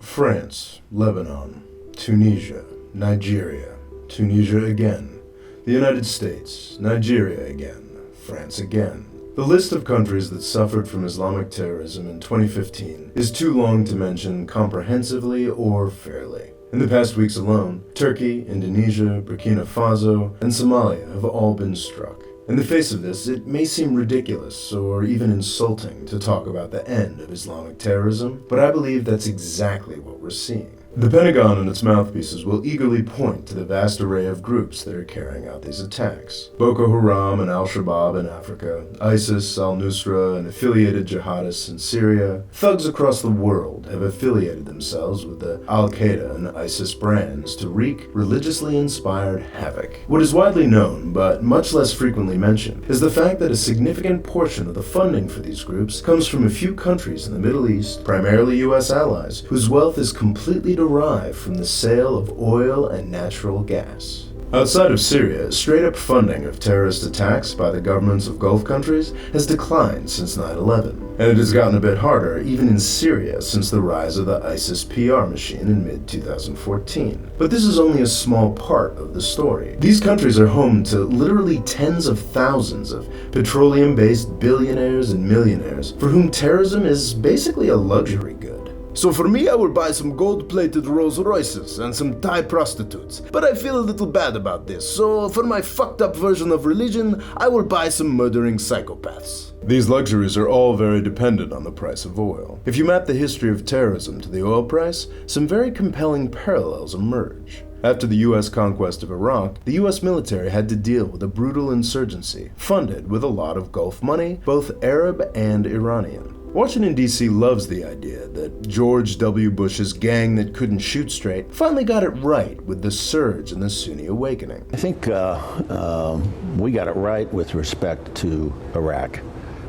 France, Lebanon, Tunisia, Nigeria, Tunisia again, the United States, Nigeria again, France again. The list of countries that suffered from Islamic terrorism in 2015 is too long to mention comprehensively or fairly. In the past weeks alone, Turkey, Indonesia, Burkina Faso, and Somalia have all been struck. In the face of this, it may seem ridiculous or even insulting to talk about the end of Islamic terrorism, but I believe that's exactly what we're seeing. The Pentagon and its mouthpieces will eagerly point to the vast array of groups that are carrying out these attacks. Boko Haram and Al-Shabaab in Africa, ISIS, Al-Nusra, and affiliated jihadists in Syria. Thugs across the world have affiliated themselves with the Al-Qaeda and ISIS brands to wreak religiously inspired havoc. What is widely known, but much less frequently mentioned, is the fact that a significant portion of the funding for these groups comes from a few countries in the Middle East, primarily U.S. allies, whose wealth is completely derived from the sale of oil and natural gas. Outside of Syria, straight-up funding of terrorist attacks by the governments of Gulf countries has declined since 9/11, and it has gotten a bit harder even in Syria since the rise of the ISIS PR machine in mid-2014. But this is only a small part of the story. These countries are home to literally tens of thousands of petroleum-based billionaires and millionaires for whom terrorism is basically a luxury good. So for me, I will buy some gold-plated Rolls Royces and some Thai prostitutes. But I feel a little bad about this, so for my fucked-up version of religion, I will buy some murdering psychopaths. These luxuries are all very dependent on the price of oil. If you map the history of terrorism to the oil price, some very compelling parallels emerge. After the U.S. conquest of Iraq, the U.S. military had to deal with a brutal insurgency, funded with a lot of Gulf money, both Arab and Iranian. Washington, D.C. loves the idea that George W. Bush's gang that couldn't shoot straight finally got it right with the surge in the Sunni awakening. I think we got it right with respect to Iraq.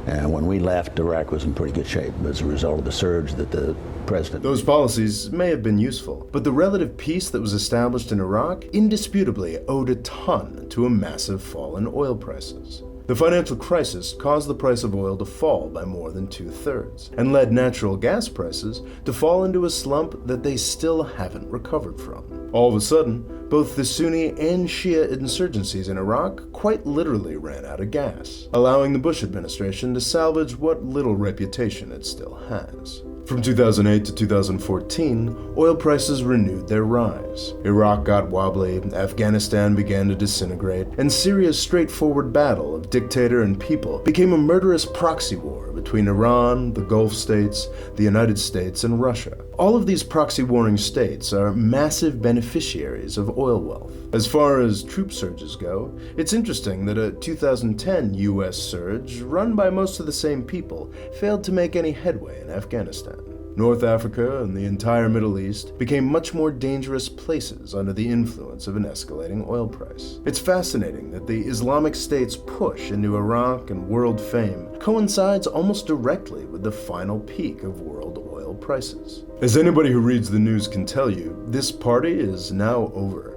And when we left, Iraq was in pretty good shape as a result of the surge that the president... Those policies may have been useful, but the relative peace that was established in Iraq indisputably owed a ton to a massive fall in oil prices. The financial crisis caused the price of oil to fall by more than 2/3, and led natural gas prices to fall into a slump that they still haven't recovered from. All of a sudden, both the Sunni and Shia insurgencies in Iraq quite literally ran out of gas, allowing the Bush administration to salvage what little reputation it still has. From 2008 to 2014, oil prices renewed their rise. Iraq got wobbly, Afghanistan began to disintegrate, and Syria's straightforward battle of dictator and people became a murderous proxy war between Iran, the Gulf states, the United States, and Russia. All of these proxy warring states are massive beneficiaries of oil wealth. As far as troop surges go, it's interesting that a 2010 U.S. surge, run by most of the same people, failed to make any headway in Afghanistan. North Africa and the entire Middle East became much more dangerous places under the influence of an escalating oil price. It's fascinating that the Islamic State's push into Iraq and world fame coincides almost directly with the final peak of world oil prices. As anybody who reads the news can tell you, this party is now over.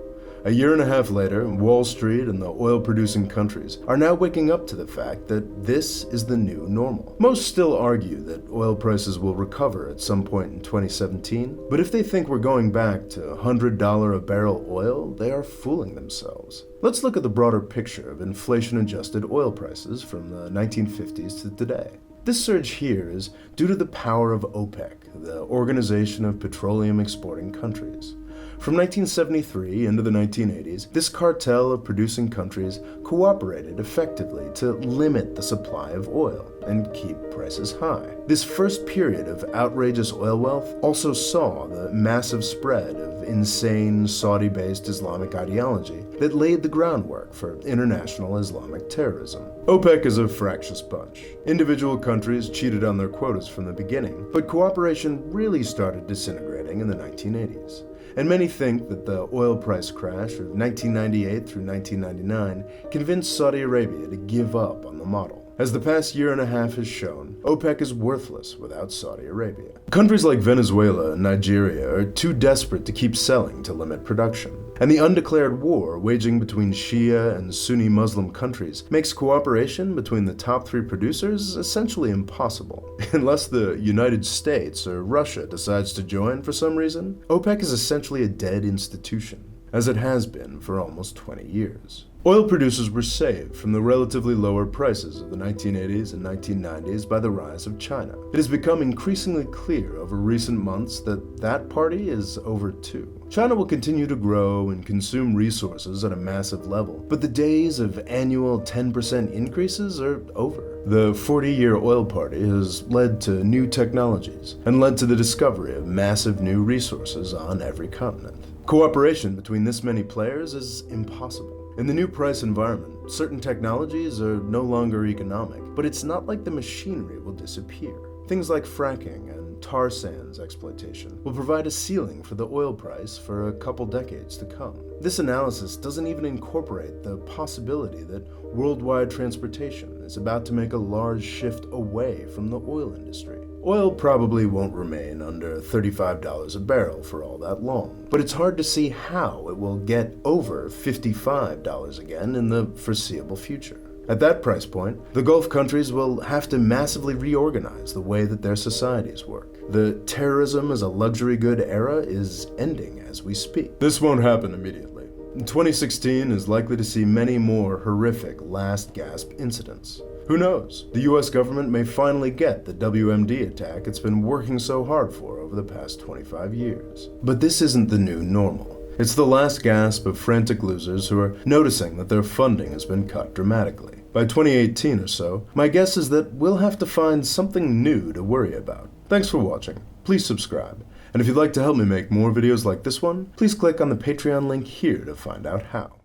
A year and a half later, Wall Street and the oil-producing countries are now waking up to the fact that this is the new normal. Most still argue that oil prices will recover at some point in 2017, but if they think we're going back to $100 a barrel oil, they are fooling themselves. Let's look at the broader picture of inflation-adjusted oil prices from the 1950s to today. This surge here is due to the power of OPEC, the Organization of Petroleum Exporting Countries. From 1973 into the 1980s, this cartel of producing countries cooperated effectively to limit the supply of oil and keep prices high. This first period of outrageous oil wealth also saw the massive spread of insane Saudi-based Islamic ideology that laid the groundwork for international Islamic terrorism. OPEC is a fractious bunch. Individual countries cheated on their quotas from the beginning, but cooperation really started disintegrating in the 1980s. And many think that the oil price crash of 1998 through 1999 convinced Saudi Arabia to give up on the model. As the past year and a half has shown, OPEC is worthless without Saudi Arabia. Countries like Venezuela and Nigeria are too desperate to keep selling to limit production. And the undeclared war waging between Shia and Sunni Muslim countries makes cooperation between the top 3 producers essentially impossible. Unless the United States or Russia decides to join for some reason, OPEC is essentially a dead institution, as it has been for almost 20 years. Oil producers were saved from the relatively lower prices of the 1980s and 1990s by the rise of China. It has become increasingly clear over recent months that that party is over too. China will continue to grow and consume resources at a massive level, but the days of annual 10% increases are over. The 40-year oil party has led to new technologies and led to the discovery of massive new resources on every continent. Cooperation between this many players is impossible. In the new price environment, certain technologies are no longer economic, but it's not like the machinery will disappear. Things like fracking and tar sands exploitation will provide a ceiling for the oil price for a couple decades to come. This analysis doesn't even incorporate the possibility that worldwide transportation is about to make a large shift away from the oil industry. Oil probably won't remain under $35 a barrel for all that long, but it's hard to see how it will get over $55 again in the foreseeable future. At that price point, the Gulf countries will have to massively reorganize the way that their societies work. The terrorism as a luxury good era is ending as we speak. This won't happen immediately. 2016 is likely to see many more horrific last gasp incidents. Who knows? The US government may finally get the WMD attack it's been working so hard for over the past 25 years. But this isn't the new normal. It's the last gasp of frantic losers who are noticing that their funding has been cut dramatically. By 2018 or so, my guess is that we'll have to find something new to worry about. Thanks for watching. Please subscribe. And if you'd like to help me make more videos like this one, please click on the Patreon link here to find out how.